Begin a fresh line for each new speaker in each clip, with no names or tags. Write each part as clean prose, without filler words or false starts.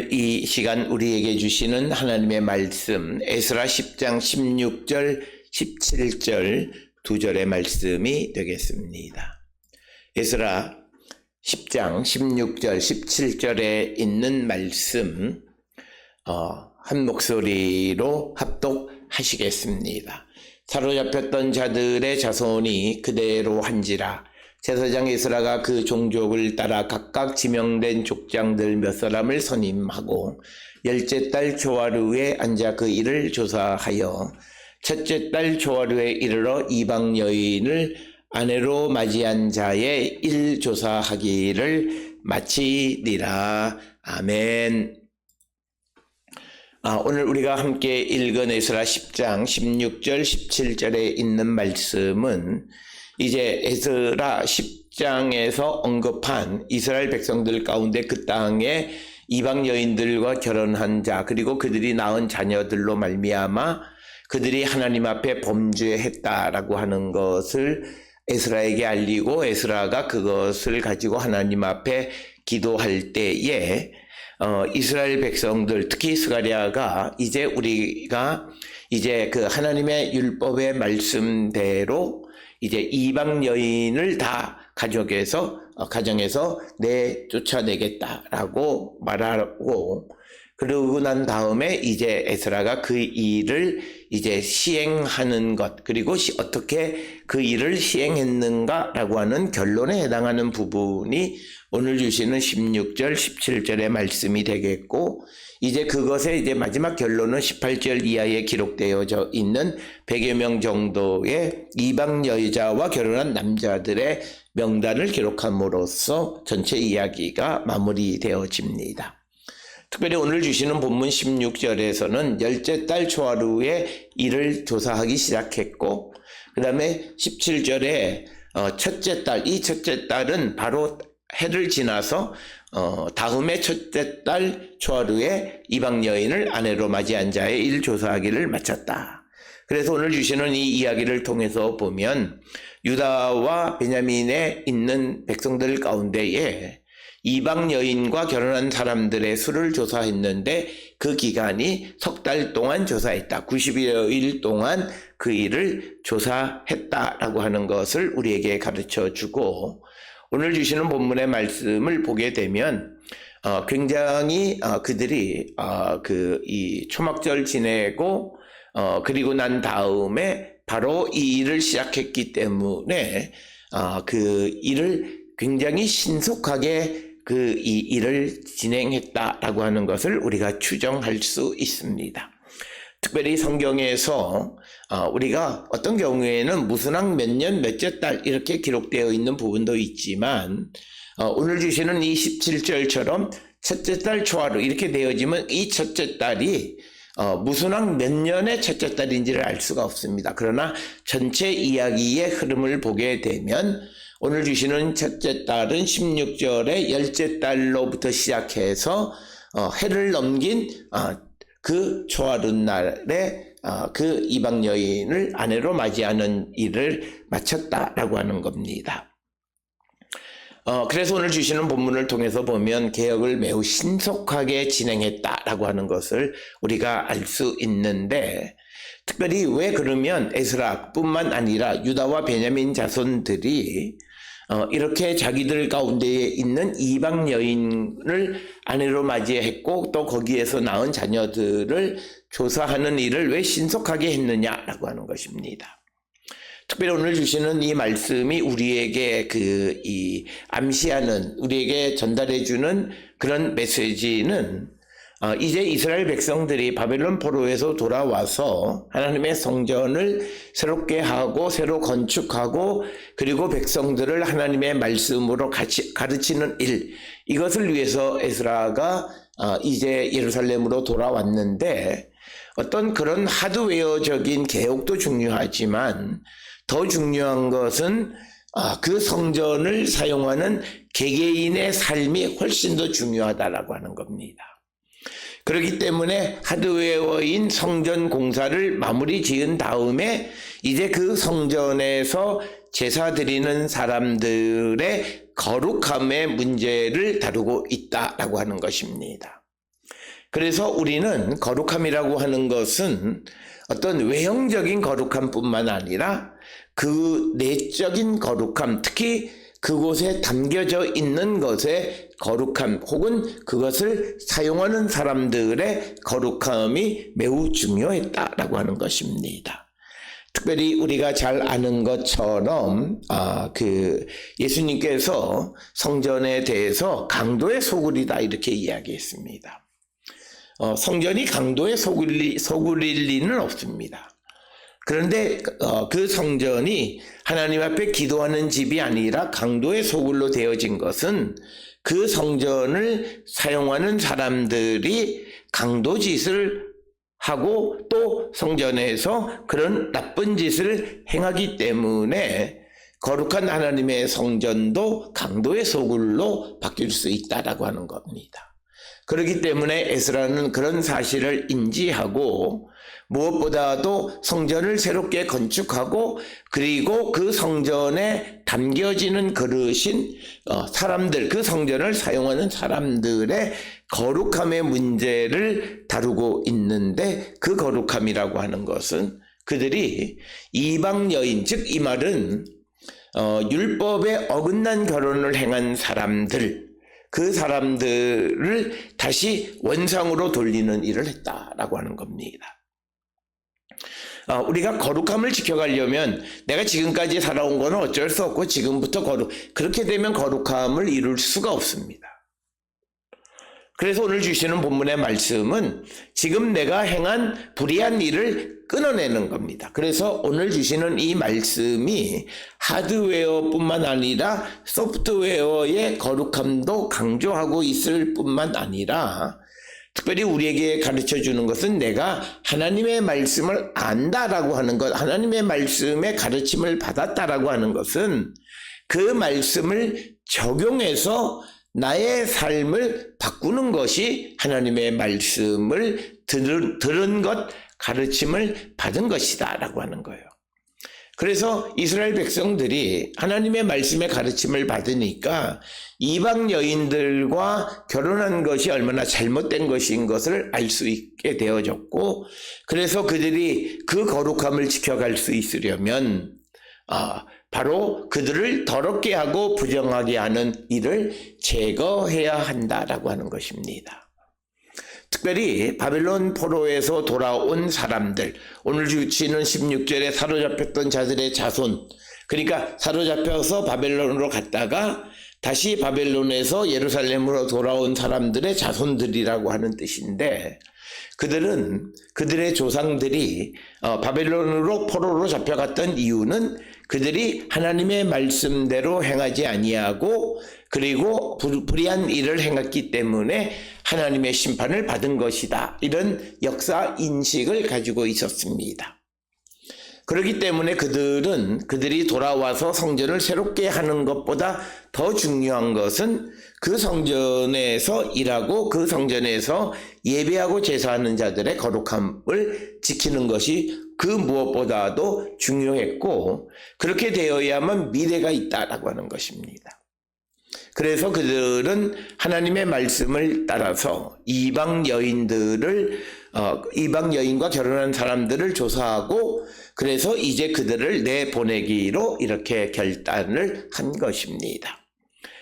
오늘 이 시간 우리에게 주시는 하나님의 말씀 에스라 10장 16절 17절 2절의 말씀이 되겠습니다. 에스라 10장 16절 17절에 있는 말씀 한 목소리로 합독하시겠습니다. 사로잡혔던 자들의 자손이 그대로 한지라. 제사장 에스라가 그 종족을 따라 각각 지명된 족장들 몇 사람을 선임하고 열째 달 조하루에 앉아 그 일을 조사하여 첫째 달 조하루에 이르러 이방 여인을 아내로 맞이한 자의 일 조사하기를 마치리라. 아멘. 오늘 우리가 함께 읽은 에스라 10장 16절 17절에 있는 말씀은 이제 에스라 10장에서 언급한 이스라엘 백성들 가운데 그 땅에 이방 여인들과 결혼한 자 그리고 그들이 낳은 자녀들로 말미암아 그들이 하나님 앞에 범죄했다라고 하는 것을 에스라에게 알리고 에스라가 그것을 가지고 하나님 앞에 기도할 때에 이스라엘 백성들 특히 스가랴가 이제 우리가 이제 그 하나님의 율법의 말씀대로 이제 이방 여인을 다 가정에서 내쫓아내겠다라고 말하고 그러고 난 다음에 이제 에스라가 그 일을 이제 시행하는 것 그리고 어떻게 그 일을 시행했는가라고 하는 결론에 해당하는 부분이 오늘 주시는 16절 17절의 말씀이 되겠고 이제 그것의 이제 마지막 결론은 18절 이하에 기록되어져 있는 100여 명 정도의 이방 여자와 결혼한 남자들의 명단을 기록함으로써 전체 이야기가 마무리되어집니다. 특별히 오늘 주시는 본문 16절에서는 열째 달 초하루에 이를 조사하기 시작했고 그 다음에 17절에 첫째 달, 이 첫째 달은 바로 해를 지나서 다음에 첫째 달 초하루에 이방 여인을 아내로 맞이한 자의 일 조사하기를 마쳤다. 그래서 오늘 주시는 이 이야기를 통해서 보면 유다와 베냐민에 있는 백성들 가운데에 이방 여인과 결혼한 사람들의 수를 조사했는데 그 기간이 석 달 동안 조사했다. 90여일 동안 그 일을 조사했다라고 하는 것을 우리에게 가르쳐 주고 오늘 주시는 본문의 말씀을 보게 되면 굉장히 그들이 이 초막절 지내고 그리고 난 다음에 바로 이 일을 시작했기 때문에 그 일을 굉장히 신속하게 이 일을 진행했다라고 하는 것을 우리가 추정할 수 있습니다. 특별히 성경에서 우리가 어떤 경우에는 무슨왕 몇 년 몇째 달 이렇게 기록되어 있는 부분도 있지만 오늘 주시는 이 17절처럼 첫째 달 초하루 이렇게 되어지면 이 첫째 달이 무슨왕 몇 년의 첫째 달인지를 알 수가 없습니다. 그러나 전체 이야기의 흐름을 보게 되면 오늘 주시는 첫째 달은 16절에 열째 달로부터 시작해서 해를 넘긴 그 초하루 날에 그 이방 여인을 아내로 맞이하는 일을 마쳤다라고 하는 겁니다. 그래서 오늘 주시는 본문을 통해서 보면 개혁을 매우 신속하게 진행했다라고 하는 것을 우리가 알 수 있는데 특별히 왜 그러면 에스라뿐만 아니라 유다와 베냐민 자손들이 이렇게 자기들 가운데에 있는 이방 여인을 아내로 맞이했고 또 거기에서 낳은 자녀들을 조사하는 일을 왜 신속하게 했느냐라고 하는 것입니다. 특별히 오늘 주시는 이 말씀이 우리에게 이 암시하는 우리에게 전달해주는 그런 메시지는 이제 이스라엘 백성들이 바벨론 포로에서 돌아와서 하나님의 성전을 새롭게 하고 새로 건축하고 그리고 백성들을 하나님의 말씀으로 가르치는 일 이것을 위해서 에스라가 이제 예루살렘으로 돌아왔는데 어떤 그런 하드웨어적인 개혁도 중요하지만 더 중요한 것은 그 성전을 사용하는 개개인의 삶이 훨씬 더 중요하다라고 하는 겁니다. 그렇기 때문에 하드웨어인 성전 공사를 마무리 지은 다음에 이제 그 성전에서 제사 드리는 사람들의 거룩함의 문제를 다루고 있다라고 하는 것입니다. 그래서 우리는 거룩함이라고 하는 것은 어떤 외형적인 거룩함뿐만 아니라 그 내적인 거룩함, 특히 그곳에 담겨져 있는 것의 거룩함 혹은 그것을 사용하는 사람들의 거룩함이 매우 중요했다라고 하는 것입니다. 특별히 우리가 잘 아는 것처럼 예수님께서 성전에 대해서 강도의 소굴이다 이렇게 이야기했습니다. 성전이 강도에 소굴일 리는 없습니다. 그런데 그 성전이 하나님 앞에 기도하는 집이 아니라 강도의 소굴로 되어진 것은 그 성전을 사용하는 사람들이 강도 짓을 하고 또 성전에서 그런 나쁜 짓을 행하기 때문에 거룩한 하나님의 성전도 강도의 소굴로 바뀔 수 있다라고 하는 겁니다. 그렇기 때문에 에스라는 그런 사실을 인지하고 무엇보다도 성전을 새롭게 건축하고 그리고 그 성전에 담겨지는 그릇인 사람들, 그 성전을 사용하는 사람들의 거룩함의 문제를 다루고 있는데, 그 거룩함이라고 하는 것은 그들이 이방 여인, 즉 이 말은 율법에 어긋난 결혼을 행한 사람들, 그 사람들을 다시 원상으로 돌리는 일을 했다라고 하는 겁니다. 우리가 거룩함을 지켜가려면 내가 지금까지 살아온 거는 어쩔 수 없고 지금부터 그렇게 되면 거룩함을 이룰 수가 없습니다. 그래서 오늘 주시는 본문의 말씀은 지금 내가 행한 불의한 일을 끊어내는 겁니다. 그래서 오늘 주시는 이 말씀이 하드웨어뿐만 아니라 소프트웨어의 거룩함도 강조하고 있을 뿐만 아니라 특별히 우리에게 가르쳐 주는 것은 내가 하나님의 말씀을 안다라고 하는 것, 하나님의 말씀의 가르침을 받았다라고 하는 것은 그 말씀을 적용해서 나의 삶을 바꾸는 것이 하나님의 말씀을 들은 것, 가르침을 받은 것이다 라고 하는 거예요. 그래서 이스라엘 백성들이 하나님의 말씀의 가르침을 받으니까 이방 여인들과 결혼한 것이 얼마나 잘못된 것인 것을 알 수 있게 되어졌고, 그래서 그들이 그 거룩함을 지켜갈 수 있으려면 바로 그들을 더럽게 하고 부정하게 하는 일을 제거해야 한다라고 하는 것입니다. 특별히 바벨론 포로에서 돌아온 사람들, 오늘 주시는 16절에 사로잡혔던 자들의 자손, 그러니까 사로잡혀서 바벨론으로 갔다가 다시 바벨론에서 예루살렘으로 돌아온 사람들의 자손들이라고 하는 뜻인데, 그들의 조상들이 바벨론으로 포로로 잡혀갔던 이유는 그들이 하나님의 말씀대로 행하지 아니하고 그리고 불의한 일을 행했기 때문에 하나님의 심판을 받은 것이다, 이런 역사 인식을 가지고 있었습니다. 그렇기 때문에 그들이 돌아와서 성전을 새롭게 하는 것보다 더 중요한 것은 그 성전에서 일하고 그 성전에서 예배하고 제사하는 자들의 거룩함을 지키는 것이 그 무엇보다도 중요했고, 그렇게 되어야만 미래가 있다라고 하는 것입니다. 그래서 그들은 하나님의 말씀을 따라서 이방 여인과 결혼한 사람들을 조사하고, 그래서 이제 그들을 내보내기로 이렇게 결단을 한 것입니다.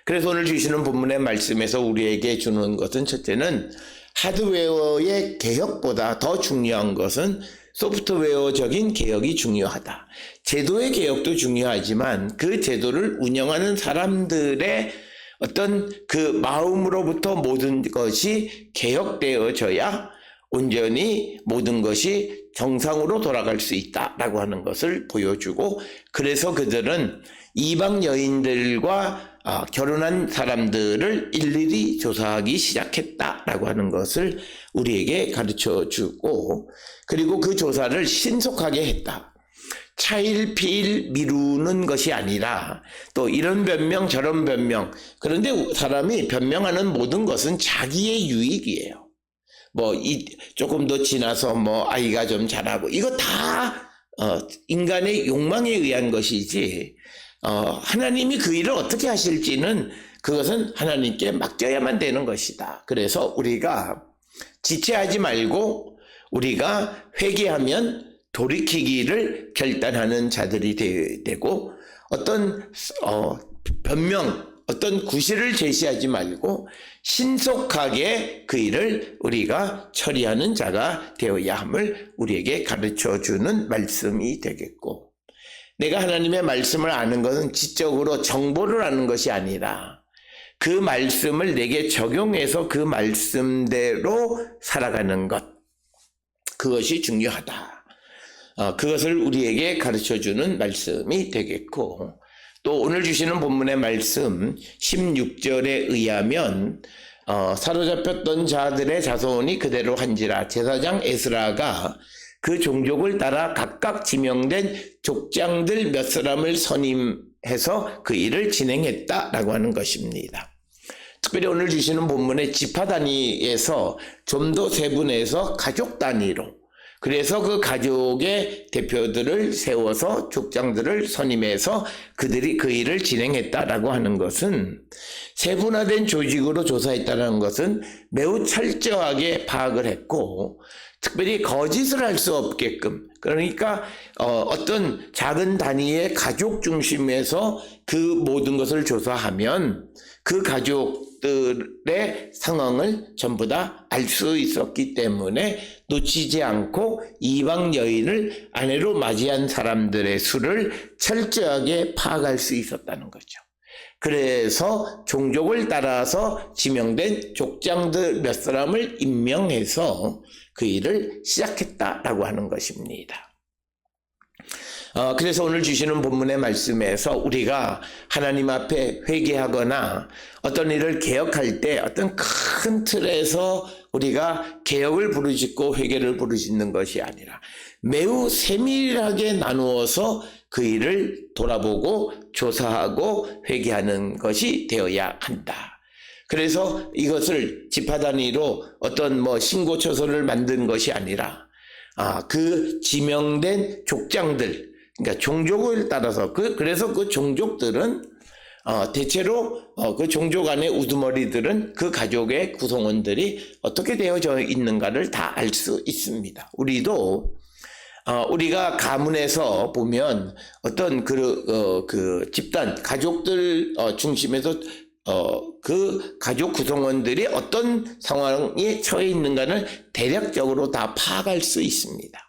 그래서 오늘 주시는 본문의 말씀에서 우리에게 주는 것은, 첫째는 하드웨어의 개혁보다 더 중요한 것은 소프트웨어적인 개혁이 중요하다. 제도의 개혁도 중요하지만 그 제도를 운영하는 사람들의 어떤 그 마음으로부터 모든 것이 개혁되어져야 온전히 모든 것이 정상으로 돌아갈 수 있다라고 하는 것을 보여주고, 그래서 그들은 이방 여인들과 결혼한 사람들을 일일이 조사하기 시작했다라고 하는 것을 우리에게 가르쳐 주고, 그리고 그 조사를 신속하게 했다. 차일피일 미루는 것이 아니라 또 이런 변명 저런 변명, 그런데 사람이 변명하는 모든 것은 자기의 유익이에요. 조금 더 지나서 아이가 좀 자라고, 이거 다 인간의 욕망에 의한 것이지, 하나님이 그 일을 어떻게 하실지는 그것은 하나님께 맡겨야만 되는 것이다. 그래서 우리가 지체하지 말고 우리가 회개하면 돌이키기를 결단하는 자들이 되고, 어떤 변명, 어떤 구실을 제시하지 말고 신속하게 그 일을 우리가 처리하는 자가 되어야 함을 우리에게 가르쳐주는 말씀이 되겠고, 내가 하나님의 말씀을 아는 것은 지적으로 정보를 아는 것이 아니라 그 말씀을 내게 적용해서 그 말씀대로 살아가는 것, 그것이 중요하다. 그것을 우리에게 가르쳐주는 말씀이 되겠고, 또 오늘 주시는 본문의 말씀 16절에 의하면 사로잡혔던 자들의 자손이 그대로 한지라 제사장 에스라가 그 종족을 따라 각각 지명된 족장들 몇 사람을 선임해서 그 일을 진행했다라고 하는 것입니다. 특별히 오늘 주시는 본문의 지파 단위에서 좀 더 세분해서 가족 단위로, 그래서 그 가족의 대표들을 세워서 족장들을 선임해서 그들이 그 일을 진행했다라고 하는 것은, 세분화된 조직으로 조사했다는 것은 매우 철저하게 파악을 했고, 특별히 거짓을 할 수 없게끔, 그러니까 어떤 작은 단위의 가족 중심에서 그 모든 것을 조사하면 그 가족들의 상황을 전부 다 알 수 있었기 때문에 놓치지 않고 이방 여인을 아내로 맞이한 사람들의 수를 철저하게 파악할 수 있었다는 거죠. 그래서 종족을 따라서 지명된 족장들 몇 사람을 임명해서 그 일을 시작했다라고 하는 것입니다. 그래서 오늘 주시는 본문의 말씀에서 우리가 하나님 앞에 회개하거나 어떤 일을 개혁할 때 어떤 큰 틀에서 우리가 개혁을 부르짖고 회개를 부르짖는 것이 아니라 매우 세밀하게 나누어서 그 일을 돌아보고 조사하고 회개하는 것이 되어야 한다. 그래서 이것을 지파 단위로 어떤 신고처소를 만든 것이 아니라 그 지명된 족장들, 그러니까 종족을 따라서 그래서 그 종족들은 대체로 그 종족 안의 우두머리들은 그 가족의 구성원들이 어떻게 되어져 있는가를 다 알 수 있습니다. 우리도 우리가 가문에서 보면 어떤 그 집단 가족들 중심에서 그 가족 구성원들이 어떤 상황에 처해 있는가를 대략적으로 다 파악할 수 있습니다.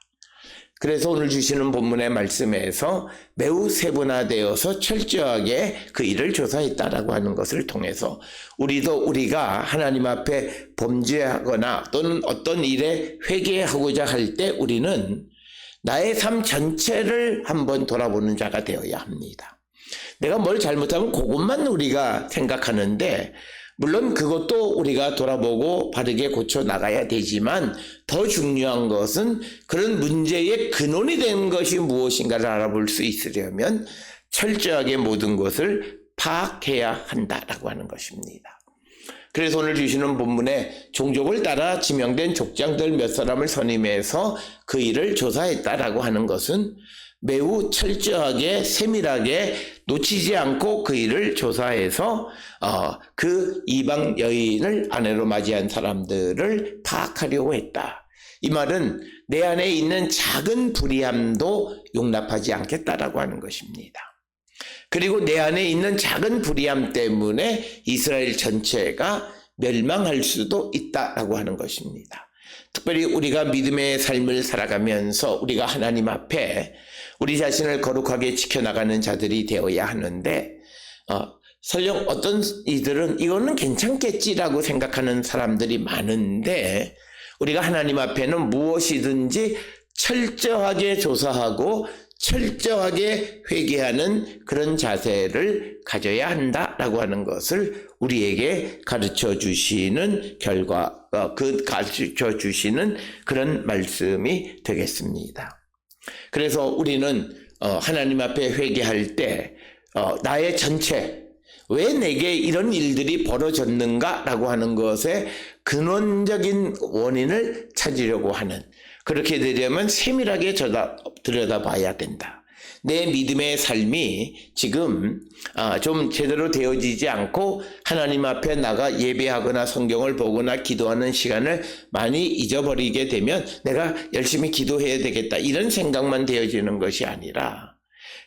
그래서 오늘 주시는 본문의 말씀에서 매우 세분화되어서 철저하게 그 일을 조사했다라고 하는 것을 통해서 우리가 하나님 앞에 범죄하거나 또는 어떤 일에 회개하고자 할 때 우리는 나의 삶 전체를 한번 돌아보는 자가 되어야 합니다. 내가 뭘 잘못하면 그것만 우리가 생각하는데, 물론 그것도 우리가 돌아보고 바르게 고쳐 나가야 되지만 더 중요한 것은 그런 문제의 근원이 되는 것이 무엇인가를 알아볼 수 있으려면 철저하게 모든 것을 파악해야 한다라고 하는 것입니다. 그래서 오늘 주시는 본문에 종족을 따라 지명된 족장들 몇 사람을 선임해서 그 일을 조사했다라고 하는 것은 매우 철저하게 세밀하게 놓치지 않고 그 일을 조사해서 그 이방 여인을 아내로 맞이한 사람들을 파악하려고 했다. 이 말은 내 안에 있는 작은 불의함도 용납하지 않겠다라고 하는 것입니다. 그리고 내 안에 있는 작은 불의함 때문에 이스라엘 전체가 멸망할 수도 있다라고 하는 것입니다. 특별히 우리가 믿음의 삶을 살아가면서 우리가 하나님 앞에 우리 자신을 거룩하게 지켜나가는 자들이 되어야 하는데, 설령 어떤 이들은 이거는 괜찮겠지라고 생각하는 사람들이 많은데, 우리가 하나님 앞에는 무엇이든지 철저하게 조사하고 철저하게 회개하는 그런 자세를 가져야 한다라고 하는 것을 우리에게 가르쳐 주시는 가르쳐 주시는 그런 말씀이 되겠습니다. 그래서 우리는 하나님 앞에 회개할 때 나의 전체, 왜 내게 이런 일들이 벌어졌는가라고 하는 것의 근원적인 원인을 찾으려고 하는, 그렇게 되려면 세밀하게 들여다봐야 된다. 내 믿음의 삶이 지금 좀 제대로 되어지지 않고 하나님 앞에 나가 예배하거나 성경을 보거나 기도하는 시간을 많이 잊어버리게 되면 내가 열심히 기도해야 되겠다 이런 생각만 되어지는 것이 아니라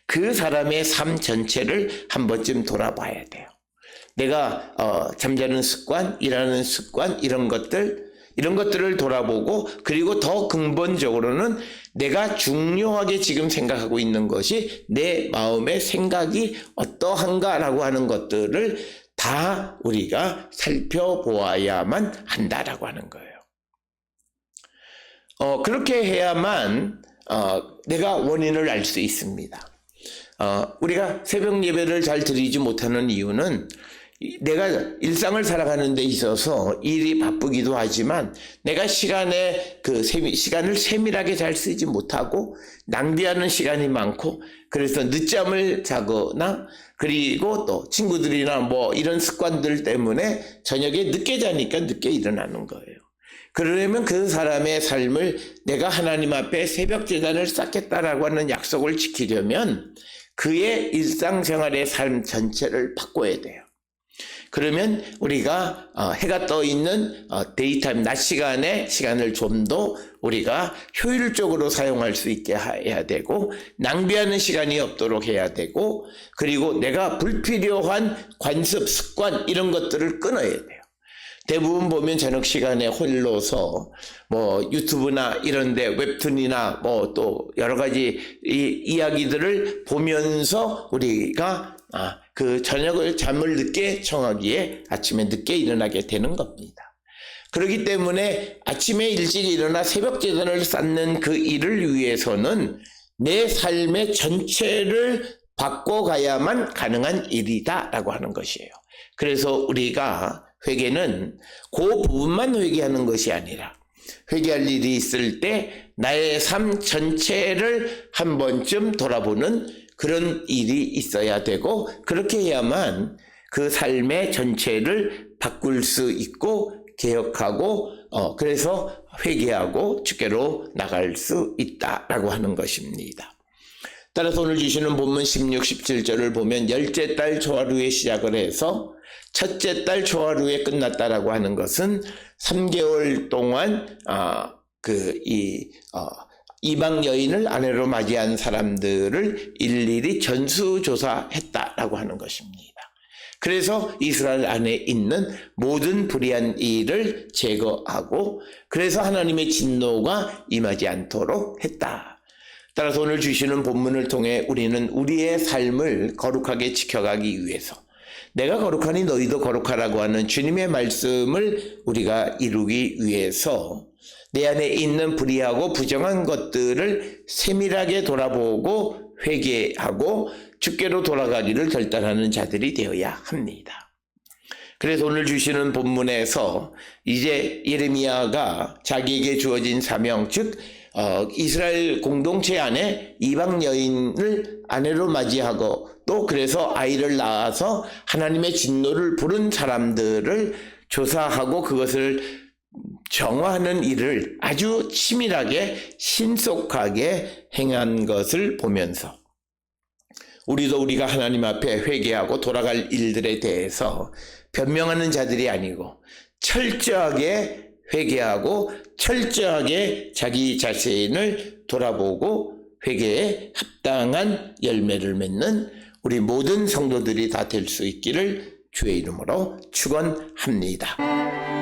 그 사람의 삶 전체를 한 번쯤 돌아봐야 돼요. 내가 잠자는 습관, 일하는 습관 이런 것들을 돌아보고 그리고 더 근본적으로는 내가 중요하게 지금 생각하고 있는 것이 내 마음의 생각이 어떠한가라고 하는 것들을 다 우리가 살펴보아야만 한다라고 하는 거예요. 그렇게 해야만 내가 원인을 알 수 있습니다. 우리가 새벽 예배를 잘 드리지 못하는 이유는 내가 일상을 살아가는 데 있어서 일이 바쁘기도 하지만 내가 시간을 세밀하게 잘 쓰지 못하고 낭비하는 시간이 많고 그래서 늦잠을 자거나 그리고 또 친구들이나 뭐 이런 습관들 때문에 저녁에 늦게 자니까 늦게 일어나는 거예요. 그러려면 그 사람의 삶을 내가 하나님 앞에 새벽 제단을 쌓겠다라고 하는 약속을 지키려면 그의 일상생활의 삶 전체를 바꿔야 돼요. 그러면 우리가 해가 떠 있는 데이타임 낮 시간을 좀 더 우리가 효율적으로 사용할 수 있게 해야 되고 낭비하는 시간이 없도록 해야 되고 그리고 내가 불필요한 관습, 습관 이런 것들을 끊어야 돼요. 대부분 보면 저녁 시간에 홀로서 뭐 유튜브나 이런데 웹툰이나 뭐 또 여러 가지 이야기들을 보면서 우리가 그 잠을 늦게 청하기에 아침에 늦게 일어나게 되는 겁니다. 그렇기 때문에 아침에 일찍 일어나 새벽 제단을 쌓는 그 일을 위해서는 내 삶의 전체를 바꿔가야만 가능한 일이다라고 하는 것이에요. 그래서 우리가 회개는 그 부분만 회개하는 것이 아니라 회개할 일이 있을 때 나의 삶 전체를 한 번쯤 돌아보는 그런 일이 있어야 되고 그렇게 해야만 그 삶의 전체를 바꿀 수 있고 개혁하고 그래서 회개하고 주께로 나갈 수 있다라고 하는 것입니다. 따라서 오늘 주시는 본문 16, 17절을 보면 열째 달 초하루에 시작을 해서 첫째 달 초하루에 끝났다라고 하는 것은 3개월 동안 이방 여인을 아내로 맞이한 사람들을 일일이 전수조사했다라고 하는 것입니다. 그래서 이스라엘 안에 있는 모든 불의한 일을 제거하고 그래서 하나님의 진노가 임하지 않도록 했다. 따라서 오늘 주시는 본문을 통해 우리는 우리의 삶을 거룩하게 지켜가기 위해서 내가 거룩하니 너희도 거룩하라고 하는 주님의 말씀을 우리가 이루기 위해서 내 안에 있는 불의하고 부정한 것들을 세밀하게 돌아보고 회개하고 주께로 돌아가기를 결단하는 자들이 되어야 합니다. 그래서 오늘 주시는 본문에서 이제 예레미야가 자기에게 주어진 사명, 즉 이스라엘 공동체 안에 이방 여인을 아내로 맞이하고 또 그래서 아이를 낳아서 하나님의 진노를 부른 사람들을 조사하고 그것을 정화하는 일을 아주 치밀하게 신속하게 행한 것을 보면서 우리도 우리가 하나님 앞에 회개하고 돌아갈 일들에 대해서 변명하는 자들이 아니고 철저하게 회개하고 철저하게 자기 자신을 돌아보고 회개에 합당한 열매를 맺는 우리 모든 성도들이 다 될 수 있기를 주의 이름으로 축원합니다.